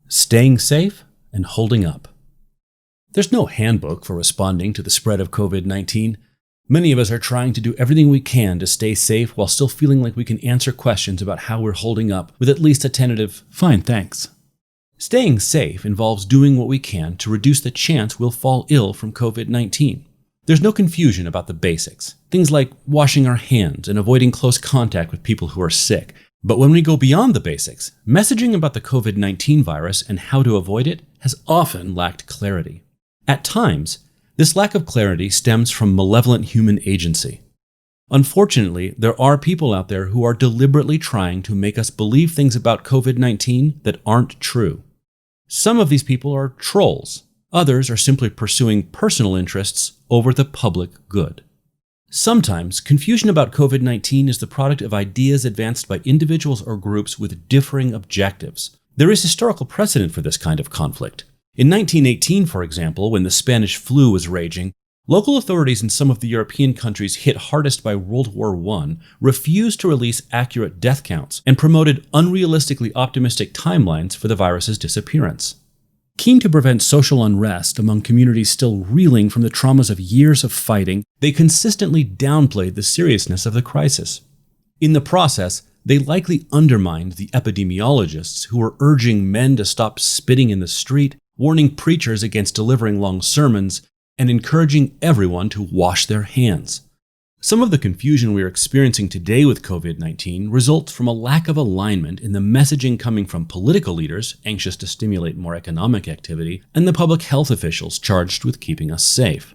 Staying safe and holding up. There's no handbook for responding to the spread of COVID-19. Many of us are trying to do everything we can to stay safe while still feeling like we can answer questions about how we're holding up with at least a tentative, "Fine, thanks." Staying safe involves doing what we can to reduce the chance we'll fall ill from COVID-19. There's no confusion about the basics, things like washing our hands and avoiding close contact with people who are sick. But when we go beyond the basics, messaging about the COVID-19 virus and how to avoid it has often lacked clarity. At times, this lack of clarity stems from malevolent human agency. Unfortunately, there are people out there who are deliberately trying to make us believe things about COVID-19 that aren't true. Some of these people are trolls. Others are simply pursuing personal interests over the public good. Sometimes, confusion about COVID-19 is the product of ideas advanced by individuals or groups with differing objectives. There is historical precedent for this kind of conflict. In 1918, for example, when the Spanish flu was raging, local authorities in some of the European countries hit hardest by World War I refused to release accurate death counts and promoted unrealistically optimistic timelines for the virus's disappearance. Keen to prevent social unrest among communities still reeling from the traumas of years of fighting, they consistently downplayed the seriousness of the crisis. In the process, they likely undermined the epidemiologists who were urging men to stop spitting in the street, warning preachers against delivering long sermons, and encouraging everyone to wash their hands. Some of the confusion we are experiencing today with COVID-19 results from a lack of alignment in the messaging coming from political leaders anxious to stimulate more economic activity and the public health officials charged with keeping us safe.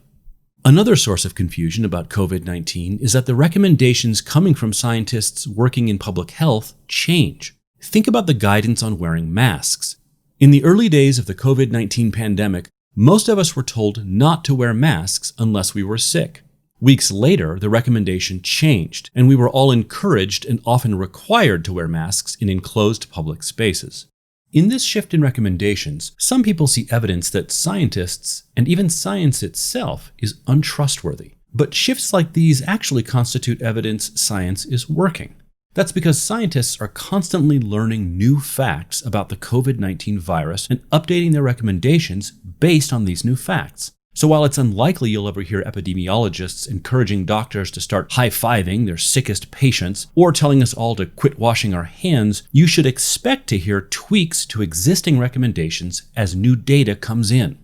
Another source of confusion about COVID-19 is that the recommendations coming from scientists working in public health change. Think about the guidance on wearing masks. In the early days of the COVID-19 pandemic, most of us were told not to wear masks unless we were sick. Weeks later, the recommendation changed, and we were all encouraged and often required to wear masks in enclosed public spaces. In this shift in recommendations, some people see evidence that scientists, and even science itself, is untrustworthy. But shifts like these actually constitute evidence science is working. That's because scientists are constantly learning new facts about the COVID-19 virus and updating their recommendations based on these new facts. So while it's unlikely you'll ever hear epidemiologists encouraging doctors to start high-fiving their sickest patients or telling us all to quit washing our hands, you should expect to hear tweaks to existing recommendations as new data comes in.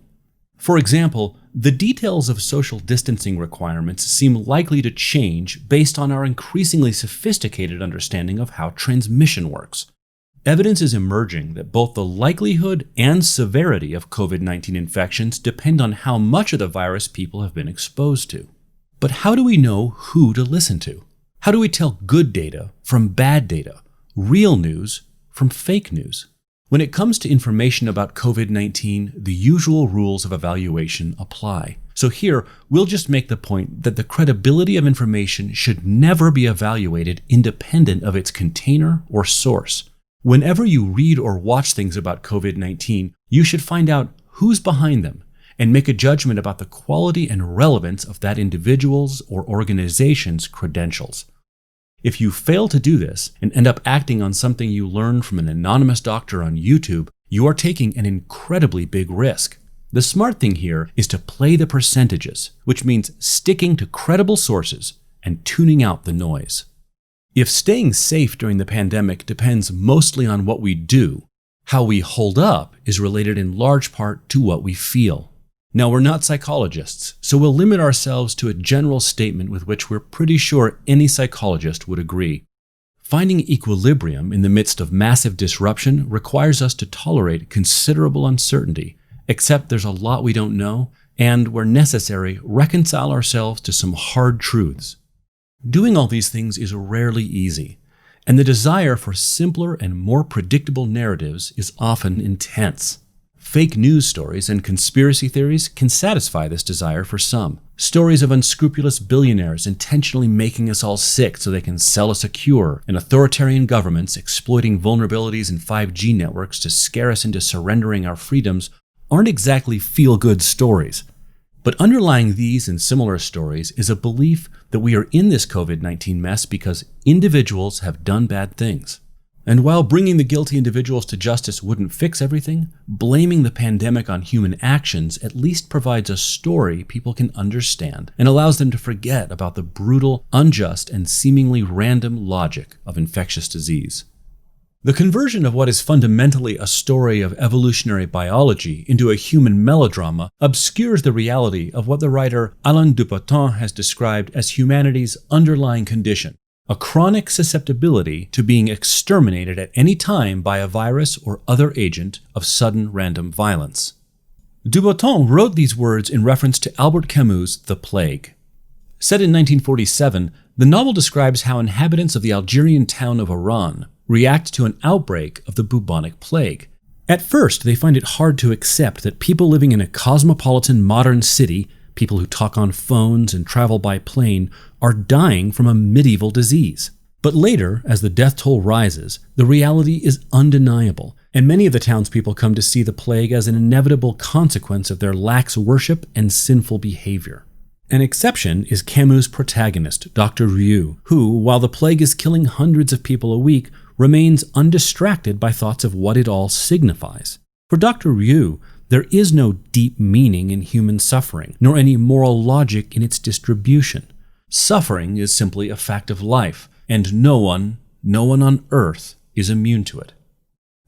For example, the details of social distancing requirements seem likely to change based on our increasingly sophisticated understanding of how transmission works. Evidence is emerging that both the likelihood and severity of COVID-19 infections depend on how much of the virus people have been exposed to. But how do we know who to listen to? How do we tell good data from bad data, real news from fake news? When it comes to information about COVID-19, the usual rules of evaluation apply. So here, we'll just make the point that the credibility of information should never be evaluated independent of its container or source. Whenever you read or watch things about COVID-19, you should find out who's behind them and make a judgment about the quality and relevance of that individual's or organization's credentials. If you fail to do this and end up acting on something you learned from an anonymous doctor on YouTube, you are taking an incredibly big risk. The smart thing here is to play the percentages, which means sticking to credible sources and tuning out the noise. If staying safe during the pandemic depends mostly on what we do, how we hold up is related in large part to what we feel. Now, we're not psychologists, so we'll limit ourselves to a general statement with which we're pretty sure any psychologist would agree. Finding equilibrium in the midst of massive disruption requires us to tolerate considerable uncertainty, except there's a lot we don't know, and where necessary, reconcile ourselves to some hard truths. Doing all these things is rarely easy, and the desire for simpler and more predictable narratives is often intense. Fake news stories and conspiracy theories can satisfy this desire for some. Stories of unscrupulous billionaires intentionally making us all sick so they can sell us a cure, and authoritarian governments exploiting vulnerabilities in 5G networks to scare us into surrendering our freedoms aren't exactly feel-good stories. But underlying these and similar stories is a belief that we are in this COVID-19 mess because individuals have done bad things. And while bringing the guilty individuals to justice wouldn't fix everything, blaming the pandemic on human actions at least provides a story people can understand and allows them to forget about the brutal, unjust, and seemingly random logic of infectious disease. The conversion of what is fundamentally a story of evolutionary biology into a human melodrama obscures the reality of what the writer Alain de Botton has described as humanity's underlying condition: a chronic susceptibility to being exterminated at any time by a virus or other agent of sudden random violence. De Botton wrote these words in reference to Albert Camus' The Plague. Set in 1947, the novel describes how inhabitants of the Algerian town of Oran react to an outbreak of the bubonic plague. At first, they find it hard to accept that people living in a cosmopolitan modern city, people who talk on phones and travel by plane, are dying from a medieval disease. But later, as the death toll rises, the reality is undeniable, and many of the townspeople come to see the plague as an inevitable consequence of their lax worship and sinful behavior. An exception is Camus' protagonist, Dr. Rieux, who, while the plague is killing hundreds of people a week, remains undistracted by thoughts of what it all signifies. For Dr. Rieux, there is no deep meaning in human suffering, nor any moral logic in its distribution. Suffering is simply a fact of life, and no one on earth is immune to it.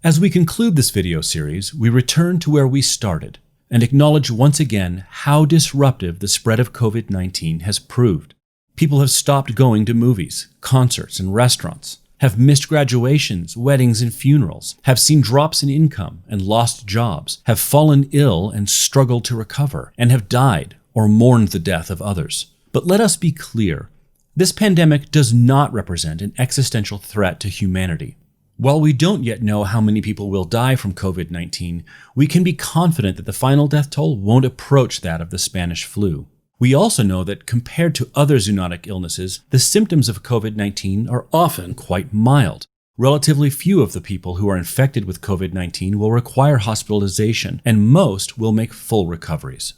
As we conclude this video series, we return to where we started and acknowledge once again how disruptive the spread of COVID-19 has proved. People have stopped going to movies, concerts, and restaurants, have missed graduations, weddings, and funerals, have seen drops in income and lost jobs, have fallen ill and struggled to recover, and have died or mourned the death of others. But let us be clear, this pandemic does not represent an existential threat to humanity. While we don't yet know how many people will die from COVID-19, we can be confident that the final death toll won't approach that of the Spanish flu. We also know that compared to other zoonotic illnesses, the symptoms of COVID-19 are often quite mild. Relatively few of the people who are infected with COVID-19 will require hospitalization, and most will make full recoveries.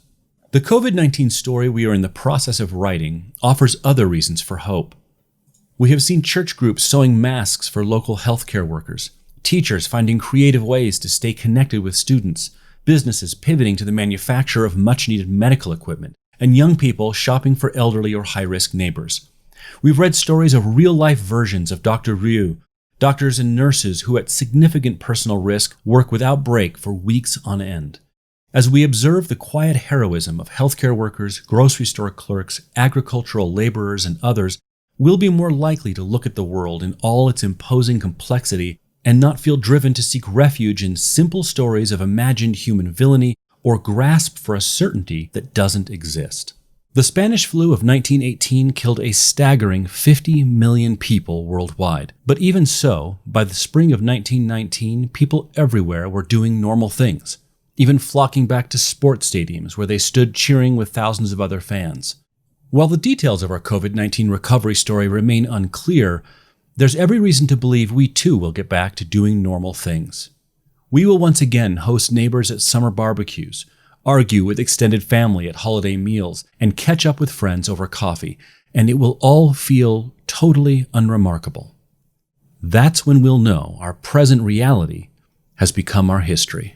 The COVID-19 story we are in the process of writing offers other reasons for hope. We have seen church groups sewing masks for local healthcare workers, teachers finding creative ways to stay connected with students, businesses pivoting to the manufacture of much-needed medical equipment, and young people shopping for elderly or high-risk neighbors. We've read stories of real-life versions of Dr. Rieux, doctors and nurses who at significant personal risk work without break for weeks on end. As we observe the quiet heroism of healthcare workers, grocery store clerks, agricultural laborers, and others, we'll be more likely to look at the world in all its imposing complexity and not feel driven to seek refuge in simple stories of imagined human villainy or grasp for a certainty that doesn't exist. The Spanish flu of 1918 killed a staggering 50 million people worldwide. But even so, by the spring of 1919, people everywhere were doing normal things, even flocking back to sports stadiums where they stood cheering with thousands of other fans. While the details of our COVID-19 recovery story remain unclear, there's every reason to believe we too will get back to doing normal things. We will once again host neighbors at summer barbecues, argue with extended family at holiday meals, and catch up with friends over coffee, and it will all feel totally unremarkable. That's when we'll know our present reality has become our history.